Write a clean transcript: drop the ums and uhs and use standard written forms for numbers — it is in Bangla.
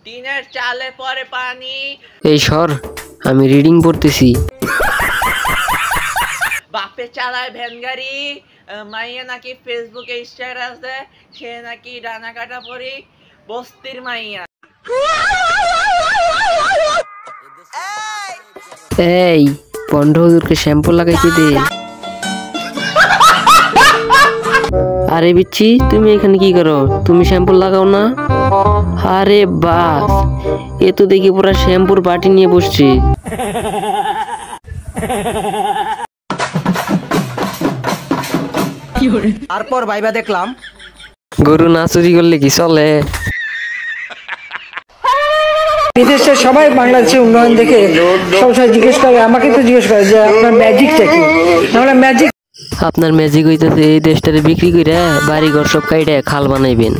টিনের চালে পরে পানি। এই সর, আমি রিডিং পড়তেছি। বাপে চালায় ভ্যান গাড়ি, মাইয়া নাকি ফেসবুকে স্ট্যাটাস দেয়, সে নাকি ডানা কাটা পরি, বস্তির মাইয়া। এই পন্ড হুজুরকে শ্যাম্পু লাগাইতে দে। আরে বিচ্ছি, তুমি এখানে কি করো? তুমি শ্যাম্পু লাগাও না? আরে বাস, এ তো দেখি পুরা শ্যাম্পুর বাটি নিয়ে বসছে। তারপর ভাইবা দেখলাম গরু না চুরি করলে কি চলে? বিদেশে সবাই বাংলাদেশের উন্নয়ন দেখে সবসময় জিজ্ঞেস করে, আমাকে তো জিজ্ঞেস করে যে আপনার ম্যাজিকটা কি। আমরা ম্যাজিক, আপনার ম্যাজিক হইতেছে এই দেশটারে বিক্রি করে বাড়ি ঘর সব কাইটে খাল বানাইবেন।